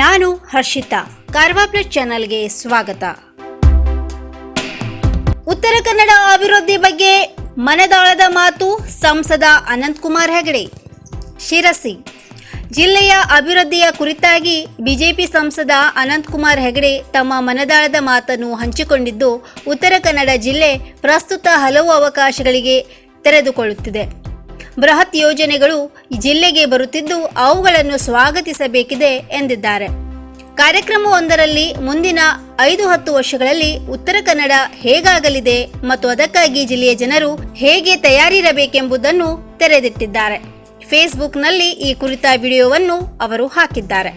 ನಾನು ಹರ್ಷಿತಾ, ಕಾರ್ವಾ ಪ್ಲಸ್ ಚಾನಲ್ಗೆ ಸ್ವಾಗತ. ಉತ್ತರ ಕನ್ನಡ ಅಭಿವೃದ್ಧಿ ಬಗ್ಗೆ ಮನದಾಳದ ಮಾತು ಸಂಸದ ಅನಂತಕುಮಾರ್ ಹೆಗಡೆ. ಶಿರಸಿ ಜಿಲ್ಲೆಯ ಅಭಿವೃದ್ಧಿಯ ಕುರಿತಾಗಿ ಬಿಜೆಪಿ ಸಂಸದ ಅನಂತಕುಮಾರ್ ಹೆಗಡೆ ತಮ್ಮ ಮನದಾಳದ ಮಾತನ್ನು ಹಂಚಿಕೊಂಡಿದ್ದು, ಉತ್ತರ ಕನ್ನಡ ಜಿಲ್ಲೆ ಪ್ರಸ್ತುತ ಹಲವು ಅವಕಾಶಗಳಿಗೆ ತೆರೆದುಕೊಳ್ಳುತ್ತಿದೆ. ಬೃಹತ್ ಯೋಜನೆಗಳು ಜಿಲ್ಲೆಗೆ ಬರುತ್ತಿದ್ದು ಅವುಗಳನ್ನು ಸ್ವಾಗತಿಸಬೇಕಿದೆ ಎಂದಿದ್ದಾರೆ. ಕಾರ್ಯಕ್ರಮವೊಂದರಲ್ಲಿ ಮುಂದಿನ 5-10 ವರ್ಷಗಳಲ್ಲಿ ಉತ್ತರ ಕನ್ನಡ ಹೇಗಾಗಲಿದೆ ಮತ್ತು ಅದಕ್ಕಾಗಿ ಜಿಲ್ಲೆಯ ಜನರು ಹೇಗೆ ತಯಾರಿರಬೇಕೆಂಬುದನ್ನು ತೆರೆದಿಟ್ಟಿದ್ದಾರೆ. ಫೇಸ್ಬುಕ್ನಲ್ಲಿ ಈ ಕುರಿತ ವಿಡಿಯೋವನ್ನು ಅವರು ಹಾಕಿದ್ದಾರೆ.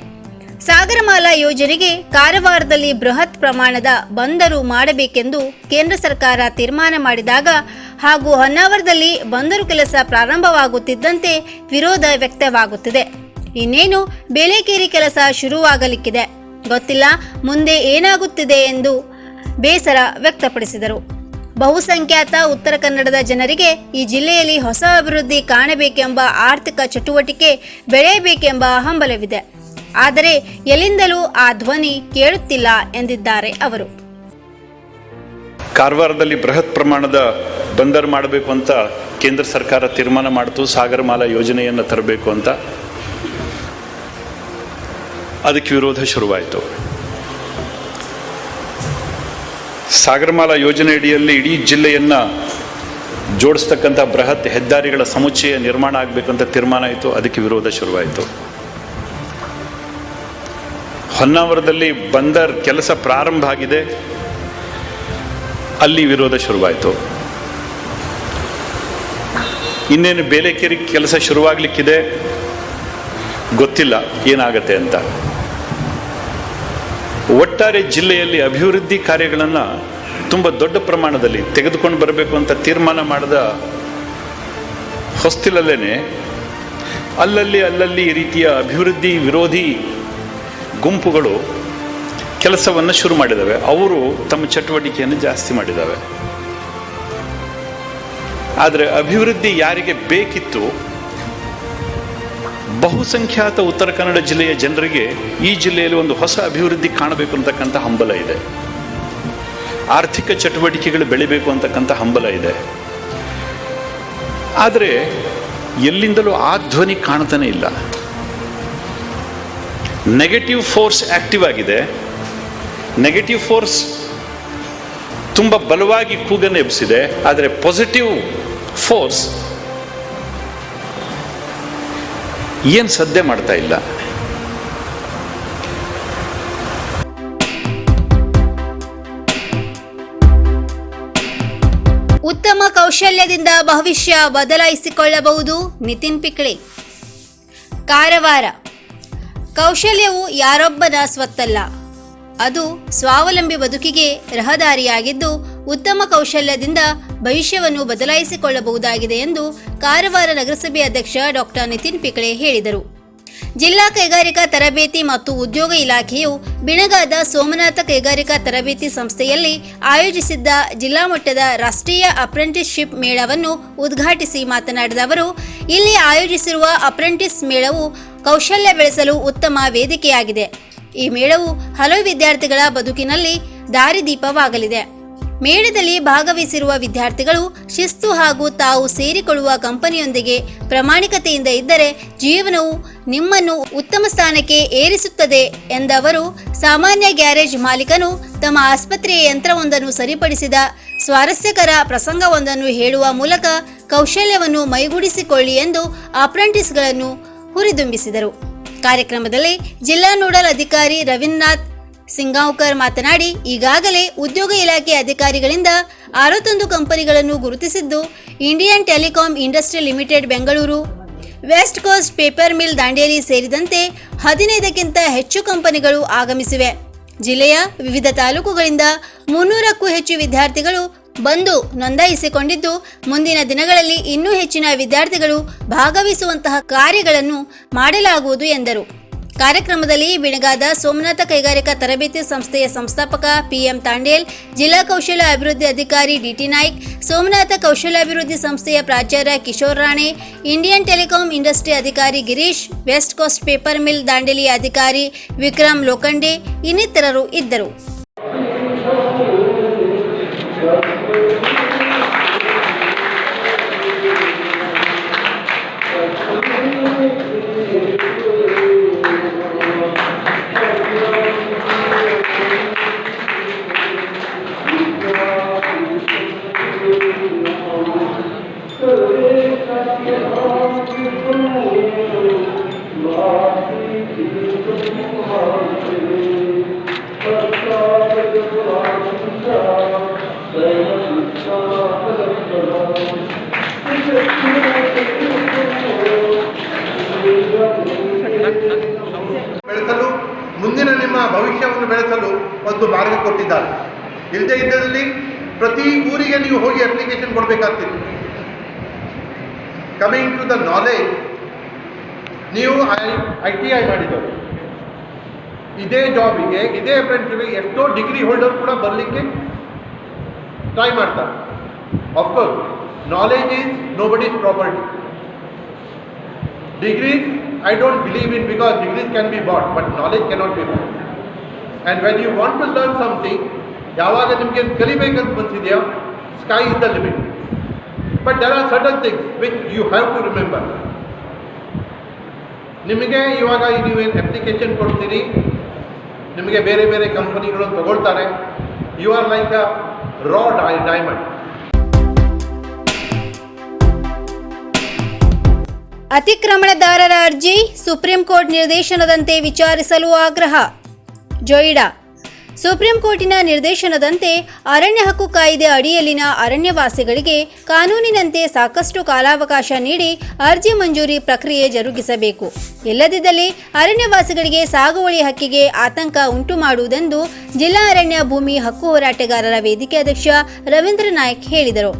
ಸಾಗರಮಾಲಾ ಯೋಜನೆಗೆ ಕಾರವಾರದಲ್ಲಿ ಬೃಹತ್ ಪ್ರಮಾಣದ ಬಂದರು ಮಾಡಬೇಕೆಂದು ಕೇಂದ್ರ ಸರ್ಕಾರ ತೀರ್ಮಾನ ಮಾಡಿದಾಗ ಹಾಗೂ ಹೊನ್ನಾವರದಲ್ಲಿ ಬಂದರು ಕೆಲಸ ಪ್ರಾರಂಭವಾಗುತ್ತಿದ್ದಂತೆ ವಿರೋಧ ವ್ಯಕ್ತವಾಗುತ್ತಿದೆ. ಇನ್ನೇನು ಬೇಲೆಕೇರಿ ಕೆಲಸ ಶುರುವಾಗಲಿಕ್ಕಿದೆ, ಗೊತ್ತಿಲ್ಲ ಮುಂದೆ ಏನಾಗುತ್ತಿದೆ ಎಂದು ಬೇಸರ ವ್ಯಕ್ತಪಡಿಸಿದರು. ಬಹುಸಂಖ್ಯಾತ ಉತ್ತರ ಕನ್ನಡದ ಜನರಿಗೆ ಈ ಜಿಲ್ಲೆಯಲ್ಲಿ ಹೊಸ ಅಭಿವೃದ್ಧಿ ಕಾಣಬೇಕೆಂಬ ಆರ್ಥಿಕ ಚಟುವಟಿಕೆ ಬೆಳೆಯಬೇಕೆಂಬ ಹಂಬಲವಿದೆ. ಆದರೆ ಎಲ್ಲಿಂದಲೂ ಆ ಧ್ವನಿ ಕೇಳುತ್ತಿಲ್ಲ ಎಂದಿದ್ದಾರೆ ಅವರು. ಕಾರವಾರದಲ್ಲಿ ಬೃಹತ್ ಪ್ರಮಾಣದ ಬಂದರು ಮಾಡಬೇಕು ಅಂತ ಕೇಂದ್ರ ಸರ್ಕಾರ ತೀರ್ಮಾನ ಮಾಡಿತು. ಸಾಗರಮಾಲಾ ಯೋಜನೆಯನ್ನು ತರಬೇಕು ಅಂತ. ಅದಕ್ಕೆ ವಿರೋಧ ಶುರುವಾಯಿತು. ಸಾಗರಮಾಲಾ ಯೋಜನೆ ಅಡಿಯಲ್ಲಿ ಇಡೀ ಜಿಲ್ಲೆಯನ್ನು ಜೋಡಿಸ್ತಕ್ಕಂಥ ಬೃಹತ್ ಹೆದ್ದಾರಿಗಳ ಸಮುಚ್ಚಯ ನಿರ್ಮಾಣ ಆಗಬೇಕಂತ ತೀರ್ಮಾನ ಆಯಿತು. ಅದಕ್ಕೆ ವಿರೋಧ ಶುರುವಾಯಿತು. ಹೊನ್ನಾವರದಲ್ಲಿ ಬಂದರ್ ಕೆಲಸ ಪ್ರಾರಂಭ ಆಗಿದೆ, ಅಲ್ಲಿ ವಿರೋಧ ಶುರುವಾಯಿತು. ಇನ್ನೇನು ಬೇಲೆಕೇರಿ ಕೆಲಸ ಶುರುವಾಗಲಿಕ್ಕಿದೆ, ಗೊತ್ತಿಲ್ಲ ಏನಾಗತ್ತೆ ಅಂತ. ಒಟ್ಟಾರೆ ಜಿಲ್ಲೆಯಲ್ಲಿ ಅಭಿವೃದ್ಧಿ ಕಾರ್ಯಗಳನ್ನು ತುಂಬ ದೊಡ್ಡ ಪ್ರಮಾಣದಲ್ಲಿ ತೆಗೆದುಕೊಂಡು ಬರಬೇಕು ಅಂತ ತೀರ್ಮಾನ ಮಾಡಿದ ಹೊಸ್ತಿಲಲ್ಲೇ ಅಲ್ಲಲ್ಲಿ ಈ ರೀತಿಯ ಅಭಿವೃದ್ಧಿ ವಿರೋಧಿ ಗುಂಪುಗಳು ಕೆಲಸವನ್ನು ಶುರು ಮಾಡಿದ್ದಾವೆ. ಅವರು ತಮ್ಮ ಚಟುವಟಿಕೆಯನ್ನು ಜಾಸ್ತಿ ಮಾಡಿದ್ದಾವೆ. ಆದರೆ ಅಭಿವೃದ್ಧಿ ಯಾರಿಗೆ ಬೇಕಿತ್ತು, ಬಹುಸಂಖ್ಯಾತ ಉತ್ತರ ಕನ್ನಡ ಜಿಲ್ಲೆಯ ಜನರಿಗೆ ಈ ಜಿಲ್ಲೆಯಲ್ಲಿ ಒಂದು ಹೊಸ ಅಭಿವೃದ್ಧಿ ಕಾಣಬೇಕು ಅಂತಕ್ಕಂಥ ಹಂಬಲ ಇದೆ. ಆರ್ಥಿಕ ಚಟುವಟಿಕೆಗಳು ಬೆಳಿಬೇಕು ಅಂತಕ್ಕಂಥ ಹಂಬಲ ಇದೆ. ಆದರೆ ಎಲ್ಲಿಂದಲೂ ಆ ಧ್ವನಿ ಕಾಣ್ತಾನೆ ಇಲ್ಲ. ನೆಗೆಟಿವ್ ಫೋರ್ಸ್ ಆಕ್ಟಿವ್ ಆಗಿದೆ. ನೆಗೆಟಿವ್ ಫೋರ್ಸ್ ತುಂಬ ಬಲವಾಗಿ ಕೂಗನ್ನು ಎಬ್ಬಿಸಿದೆ. ಆದರೆ ಪಾಸಿಟಿವ್ ಫೋರ್ಸ್ ಏನು ಸದ್ದೆ ಮಾಡ್ತಾ ಇಲ್ಲ. ಉತ್ತಮ ಕೌಶಲ್ಯದಿಂದ ಭವಿಷ್ಯ ಬದಲಾಯಿಸಿಕೊಳ್ಳಬಹುದು. ನಿತಿನ್ ಪಿಕ್ಳೆ. ಕಾರವಾರ ಕೌಶಲ್ಯವು ಯಾರೊಬ್ಬನ ಸ್ವತ್ತಲ್ಲ, ಅದು ಸ್ವಾವಲಂಬಿ ಬದುಕಿಗೆ ರಹದಾರಿಯಾಗಿದ್ದು ಉತ್ತಮ ಕೌಶಲ್ಯದಿಂದ ಭವಿಷ್ಯವನ್ನು ಬದಲಾಯಿಸಿಕೊಳ್ಳಬಹುದಾಗಿದೆ ಎಂದು ಕಾರವಾರ ನಗರಸಭೆ ಅಧ್ಯಕ್ಷ ಡಾಕ್ಟರ್ ನಿತಿನ್ ಪಿಕ್ಳೆ ಹೇಳಿದರು. ಜಿಲ್ಲಾ ಕೈಗಾರಿಕಾ ತರಬೇತಿ ಮತ್ತು ಉದ್ಯೋಗ ಇಲಾಖೆಯು ಬಿಣಗಾದ ಸೋಮನಾಥ ಕೈಗಾರಿಕಾ ತರಬೇತಿ ಸಂಸ್ಥೆಯಲ್ಲಿ ಆಯೋಜಿಸಿದ್ದ ಜಿಲ್ಲಾ ಮಟ್ಟದ ರಾಷ್ಟ್ರೀಯ ಅಪ್ರೆಂಟಿಸ್ಶಿಪ್ ಮೇಳವನ್ನು ಉದ್ಘಾಟಿಸಿ ಮಾತನಾಡಿದ ಅವರು, ಇಲ್ಲಿ ಆಯೋಜಿಸಿರುವ ಅಪ್ರೆಂಟಿಸ್ ಮೇಳವು ಕೌಶಲ್ಯ ಬೆಳೆಸಲು ಉತ್ತಮ ವೇದಿಕೆಯಾಗಿದೆ. ಈ ಮೇಳವು ಹಲವು ವಿದ್ಯಾರ್ಥಿಗಳ ಬದುಕಿನಲ್ಲಿ ದಾರಿದೀಪವಾಗಲಿದೆ. ಮೇಳದಲ್ಲಿ ಭಾಗವಹಿಸಿರುವ ವಿದ್ಯಾರ್ಥಿಗಳು ಶಿಸ್ತು ಹಾಗೂ ತಾವು ಸೇರಿಕೊಳ್ಳುವ ಕಂಪನಿಯೊಂದಿಗೆ ಪ್ರಾಮಾಣಿಕತೆಯಿಂದ ಇದ್ದರೆ ಜೀವನವು ನಿಮ್ಮನ್ನು ಉತ್ತಮ ಸ್ಥಾನಕ್ಕೆ ಏರಿಸುತ್ತದೆ ಎಂದ ಅವರು, ಸಾಮಾನ್ಯ ಗ್ಯಾರೇಜ್ ಮಾಲೀಕನು ತಮ್ಮ ಆಸ್ಪತ್ರೆಯ ಯಂತ್ರವೊಂದನ್ನು ಸರಿಪಡಿಸಿದ ಸ್ವಾರಸ್ಯಕರ ಪ್ರಸಂಗವೊಂದನ್ನು ಹೇಳುವ ಮೂಲಕ ಕೌಶಲ್ಯವನ್ನು ಮೈಗೂಡಿಸಿಕೊಳ್ಳಿ ಎಂದು ಅಪ್ರೆಂಟಿಸ್ಗಳನ್ನು ಹುರಿದುಂಬಿಸಿದರು. ಕಾರ್ಯಕ್ರಮದಲ್ಲಿ ಜಿಲ್ಲಾ ನೋಡಲ್ ಅಧಿಕಾರಿ ರವೀಂದ್ರನಾಥ್ ಸಿಂಗಾಂವ್ಕರ್ ಮಾತನಾಡಿ, ಈಗಾಗಲೇ ಉದ್ಯೋಗ ಇಲಾಖೆ ಅಧಿಕಾರಿಗಳಿಂದ 61 ಕಂಪನಿಗಳನ್ನು ಗುರುತಿಸಿದ್ದು Indian telecom industry limited Bengaluru, west coast paper mill Dandeli ಸೇರಿದಂತೆ 15ಕ್ಕಿಂತ ಹೆಚ್ಚು ಕಂಪನಿಗಳು ಆಗಮಿಸಿವೆ. ಜಿಲ್ಲೆಯ ವಿವಿಧ ತಾಲೂಕುಗಳಿಂದ 300ಕ್ಕೂ ಹೆಚ್ಚು ವಿದ್ಯಾರ್ಥಿಗಳು ಬಂದು ನೋಂದಾಯಿಸಿಕೊಂಡಿದ್ದು ಮುಂದಿನ ದಿನಗಳಲ್ಲಿ ಇನ್ನೂ ಹೆಚ್ಚಿನ ವಿದ್ಯಾರ್ಥಿಗಳು ಭಾಗವಹಿಸುವಂತಹ ಕಾರ್ಯಗಳನ್ನು ಮಾಡಲಾಗುವುದು ಎಂದರು. ಕಾರ್ಯಕ್ರಮದಲ್ಲಿ ಬೆಳಗಾದ ಸೋಮನಾಥ ಕೈಗಾರಿಕಾ ತರಬೇತಿ ಸಂಸ್ಥೆಯ ಸಂಸ್ಥಾಪಕ ಪಿಎಂ ತಾಂಡೇಲ್, ಜಿಲ್ಲಾ ಕೌಶಲ್ಯ ಅಭಿವೃದ್ಧಿ ಅಧಿಕಾರಿ ಡಿಟಿ ನಾಯ್ಕ್, ಸೋಮನಾಥ ಕೌಶಲ್ಯಾಭಿವೃದ್ಧಿ ಸಂಸ್ಥೆಯ ಪ್ರಾಚಾರ್ಯ Kishore Rane, Indian telecom industry ಅಧಿಕಾರಿ Girish, west coast paper mill Dandeli ಅಧಿಕಾರಿ ವಿಕ್ರಮ್ ಲೋಖಂಡೆ ಇನ್ನಿತರರು ಇದ್ದರು. ಬೆಳೆಸಲು, ಮುಂದಿನ ನಿಮ್ಮ ಭವಿಷ್ಯವನ್ನು ಬೆಳೆಸಲು ಒಂದು ಮಾರ್ಗ ಕೊಟ್ಟಿದ್ದಾರೆ. ಇಲ್ಲದೇ ಇದ್ದಲ್ಲಿ ಪ್ರತಿ ಊರಿಗೆ ನೀವು ಹೋಗಿ ಅಪ್ಲಿಕೇಶನ್ ಕೊಡಬೇಕಾಗ್ತಿತ್ತು. ಕಮಿಂಗ್ ಟು ದ ನಾಲೆಜ್, ನೀವು ITI ಮಾಡಿದವರು, ಇದೇ ಜಾಬಿಗೆ, ಇದೇ ಅಪ್ರೆಂಟಿಸ್ಗೆ ಎಷ್ಟೋ ಡಿಗ್ರಿ ಹೋಲ್ಡರ್ ಕೂಡ ಬರಲಿಕ್ಕೆ ಟ್ರೈ ಮಾಡ್ತಾರೆ. Of course knowledge is nobody's property. Degrees, I don't believe in, because degrees can be bought, but knowledge cannot be bought. And when you want to learn something, ಯಾವಾಗ ನಿಮಗೆ ಕಲಿಬೇಕಂತ ಬಂದಿದೆಯೋ, sky is the limit. But there are certain things which you have to remember. ನಿಮಗೆ ಇವಾಗ ನೀವೇನು application ಕೊಡ್ತೀರಿ, ನಿಮಗೆ ಬೇರೆ ಬೇರೆ ಕಂಪನಿಗಳು ತಗೊಳ್ತಾರೆ. You are like a raw diamond. ಅತಿಕ್ರಮಣದಾರರ ಅರ್ಜಿ ಸುಪ್ರೀಂ ಕೋರ್ಟ್ ನಿರ್ದೇಶನದಂತೆ ವಿಚಾರಿಸಲು ಆಗ್ರಹ. ಜೊಯಿಡಾ. ಸುಪ್ರೀಂ ಕೋರ್ಟಿನ ನಿರ್ದೇಶನದಂತೆ ಅರಣ್ಯ ಹಕ್ಕು ಕಾಯ್ದೆ ಅಡಿಯಲ್ಲಿನ ಅರಣ್ಯವಾಸಿಗಳಿಗೆ ಕಾನೂನಿನಂತೆ ಸಾಕಷ್ಟು ಕಾಲಾವಕಾಶ ನೀಡಿ ಅರ್ಜಿ ಮಂಜೂರಿ ಪ್ರಕ್ರಿಯೆ ಜರುಗಿಸಬೇಕು. ಇಲ್ಲದಿದ್ದಲ್ಲಿ ಅರಣ್ಯವಾಸಿಗಳಿಗೆ ಸಾಗುವಳಿ ಹಕ್ಕಿಗೆ ಆತಂಕ ಉಂಟು ಮಾಡುವುದೆಂದು ಜಿಲ್ಲಾ ಅರಣ್ಯ ಭೂಮಿ ಹಕ್ಕು ಹೋರಾಟಗಾರರ ವೇದಿಕೆ ಅಧ್ಯಕ್ಷ ರವೀಂದ್ರ ನಾಯ್ಕ್ ಹೇಳಿದರು.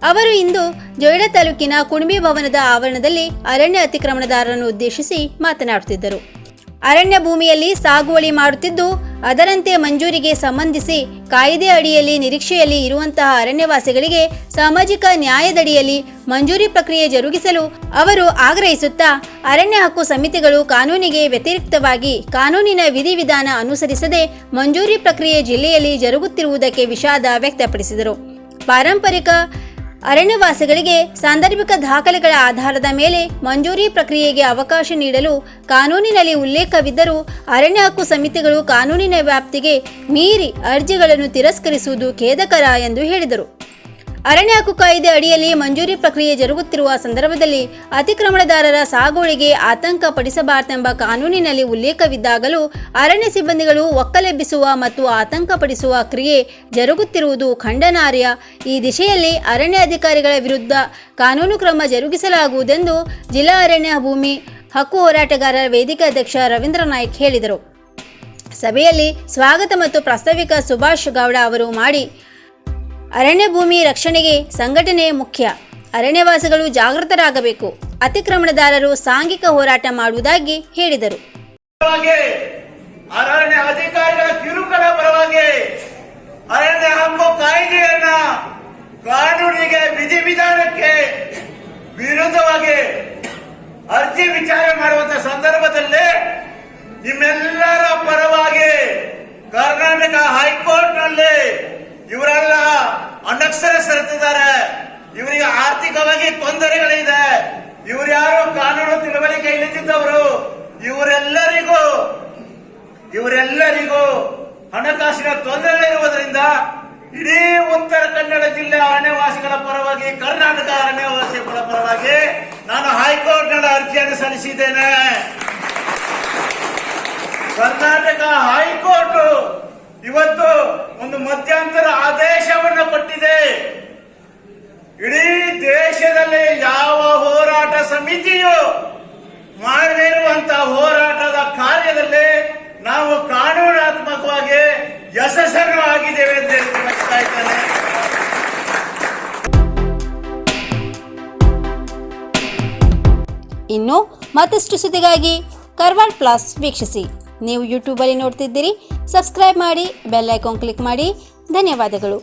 ಅವರು ಇಂದು ಜೊಯಿಡಾ ತಾಲೂಕಿನ ಕುಣಬಿ ಭವನದ ಆವರಣದಲ್ಲಿ ಅರಣ್ಯ ಅತಿಕ್ರಮಣದಾರರನ್ನು ಉದ್ದೇಶಿಸಿ ಮಾತನಾಡುತ್ತಿದ್ದರು. ಅರಣ್ಯ ಭೂಮಿಯಲ್ಲಿ ಸಾಗುವಳಿ ಮಾಡುತ್ತಿದ್ದು ಅದರಂತೆ ಮಂಜೂರಿಗೆ ಸಂಬಂಧಿಸಿ ಕಾಯ್ದೆ ಅಡಿಯಲ್ಲಿ ನಿರೀಕ್ಷೆಯಲ್ಲಿ ಇರುವಂತಹ ಅರಣ್ಯವಾಸಿಗಳಿಗೆ ಸಾಮಾಜಿಕ ನ್ಯಾಯದಡಿಯಲ್ಲಿ ಮಂಜೂರಿ ಪ್ರಕ್ರಿಯೆ ಜರುಗಿಸಲು ಅವರು ಆಗ್ರಹಿಸುತ್ತಾ, ಅರಣ್ಯ ಹಕ್ಕು ಸಮಿತಿಗಳು ಕಾನೂನಿಗೆ ವ್ಯತಿರಿಕ್ತವಾಗಿ ಕಾನೂನಿನ ವಿಧಿವಿಧಾನ ಅನುಸರಿಸದೆ ಮಂಜೂರಿ ಪ್ರಕ್ರಿಯೆ ಜಿಲ್ಲೆಯಲ್ಲಿ ಜರುಗುತ್ತಿರುವುದಕ್ಕೆ ವಿಷಾದ ವ್ಯಕ್ತಪಡಿಸಿದರು. ಪಾರಂಪರಿಕ ಅರಣ್ಯವಾಸಿಗಳಿಗೆ ಸಾಂದರ್ಭಿಕ ದಾಖಲೆಗಳ ಆಧಾರದ ಮೇಲೆ ಮಂಜೂರಿ ಪ್ರಕ್ರಿಯೆಗೆ ಅವಕಾಶ ನೀಡಲು ಕಾನೂನಿನಲ್ಲಿ ಉಲ್ಲೇಖವಿದ್ದರೂ ಅರಣ್ಯ ಹಕ್ಕು ಸಮಿತಿಗಳು ಕಾನೂನಿನ ವ್ಯಾಪ್ತಿಗೆ ಮೀರಿ ಅರ್ಜಿಗಳನ್ನು ತಿರಸ್ಕರಿಸುವುದು ಖೇದಕರ ಎಂದು ಹೇಳಿದರು. ಅರಣ್ಯ ಹಕ್ಕು ಕಾಯ್ದೆ ಅಡಿಯಲ್ಲಿ ಮಂಜೂರಿ ಪ್ರಕ್ರಿಯೆ ಜರುಗುತ್ತಿರುವ ಸಂದರ್ಭದಲ್ಲಿ ಅತಿಕ್ರಮಣದಾರರ ಸಾಗುವಳಿಗೆ ಆತಂಕ ಪಡಿಸಬಾರದೆಂಬ ಕಾನೂನಿನಲ್ಲಿ ಉಲ್ಲೇಖವಿದ್ದಾಗಲೂ ಅರಣ್ಯ ಸಿಬ್ಬಂದಿಗಳು ಒಕ್ಕಲೆಬ್ಬಿಸುವ ಮತ್ತು ಆತಂಕಪಡಿಸುವ ಕ್ರಿಯೆ ಜರುಗುತ್ತಿರುವುದು ಖಂಡನಾರ್ಹ. ಈ ದಿಶೆಯಲ್ಲಿ ಅರಣ್ಯ ಅಧಿಕಾರಿಗಳ ವಿರುದ್ಧ ಕಾನೂನು ಕ್ರಮ ಜರುಗಿಸಲಾಗುವುದೆಂದು ಜಿಲ್ಲಾ ಅರಣ್ಯ ಭೂಮಿ ಹಕ್ಕು ಹೋರಾಟಗಾರರ ವೇದಿಕೆ ಅಧ್ಯಕ್ಷ ರವೀಂದ್ರ ನಾಯ್ಕ್ ಹೇಳಿದರು. ಸಭೆಯಲ್ಲಿ ಸ್ವಾಗತ ಮತ್ತು ಪ್ರಾಸ್ತಾವಿಕ ಸುಭಾಷ್ ಗೌಡ ಅವರು ಮಾಡಿ, ಅರಣ್ಯ ಭೂಮಿ ರಕ್ಷಣೆಗೆ ಸಂಘಟನೆ ಮುಖ್ಯ, ಅರಣ್ಯವಾಸಿಗಳು ಜಾಗೃತರಾಗಬೇಕು, ಅತಿಕ್ರಮಣದಾರರು ಸಾಂಘಿಕ ಹೋರಾಟ ಮಾಡುವುದಾಗಿ ಹೇಳಿದರು. ಅರಣ್ಯ ಅಧಿಕಾರಿಗಳ ಕಿರುಕುಳ ಪರವಾಗಿ ಅರಣ್ಯ ಹಕ್ಕು ಕಾಯ್ದೆಯನ್ನ ಕಾನೂನಿಗೆ ವಿಧಿವಿಧಾನಕ್ಕೆ ವಿರುದ್ಧವಾಗಿ ಅರ್ಜಿ ವಿಚಾರಣೆ ಮಾಡುವಂತ ಸಂದರ್ಭದಲ್ಲಿ ನಿಮ್ಮೆಲ್ಲರ ಪರವಾಗಿ ಕರ್ನಾಟಕ ಹೈಕೋರ್ಟ್ ನಲ್ಲಿ ಇವರೆಲ್ಲ ಅನಕ್ಷರಸ್ಥರಿದ್ದಾರೆ. ಇವರಿಗೆ ಆರ್ಥಿಕವಾಗಿ ತೊಂದರೆಗಳಿದೆ. ಇವರು ಯಾರು ಕಾನೂನು ತಿಳುವಳಿಕೆ ಇಲ್ಲದಿದ್ದವರು. ಇವರೆಲ್ಲರಿಗೂ ಹಣಕಾಸಿನ ತೊಂದರೆಗಳಿರುವುದರಿಂದ ಇಡೀ ಉತ್ತರ ಕನ್ನಡ ಜಿಲ್ಲೆ ಅರಣ್ಯವಾಸಿಗಳ ಪರವಾಗಿ, ಕರ್ನಾಟಕ ಅರಣ್ಯವಾಸಿಗಳ ಪರವಾಗಿ ನಾನು ಹೈಕೋರ್ಟ್ ನಲ್ಲಿ ಅರ್ಜಿಯನ್ನು ಸಲ್ಲಿಸಿದ್ದೇನೆ. ಕರ್ನಾಟಕ ಹೈಕೋರ್ಟ್ ಇವತ್ತು ಒಂದು ಮಧ್ಯಂತರ ಆದೇಶವನ್ನು ಕೊಟ್ಟಿದೆ. ಇಡೀ ದೇಶದಲ್ಲಿ ಯಾವ ಹೋರಾಟ ಸಮಿತಿಯು ಮಾಡದಿರುವಂತಹ ಹೋರಾಟದ ಕಾರ್ಯದಲ್ಲಿ ನಾವು ಕಾನೂನಾತ್ಮಕವಾಗಿ ಯಶಸ್ಸನ್ನು ಆಗಿದ್ದೇವೆ ಅಂತ ಹೇಳ್ತಾ ಇದ್ದೇನೆ. ಇನ್ನು ಮತ್ತಷ್ಟು ಸುದ್ದಿಗಾಗಿ ಕರ್ವಾಡ್ ಪ್ಲಸ್ ವೀಕ್ಷಿಸಿ. ನೀವು ಯೂಟ್ಯೂಬಲ್ಲಿ ನೋಡ್ತಿದ್ದೀರಿ, ಸಬ್ಸ್ಕ್ರೈಬ್ ಮಾಡಿ, ಬೆಲ್ ಐಕಾನ್ ಕ್ಲಿಕ್ ಮಾಡಿ. ಧನ್ಯವಾದಗಳು.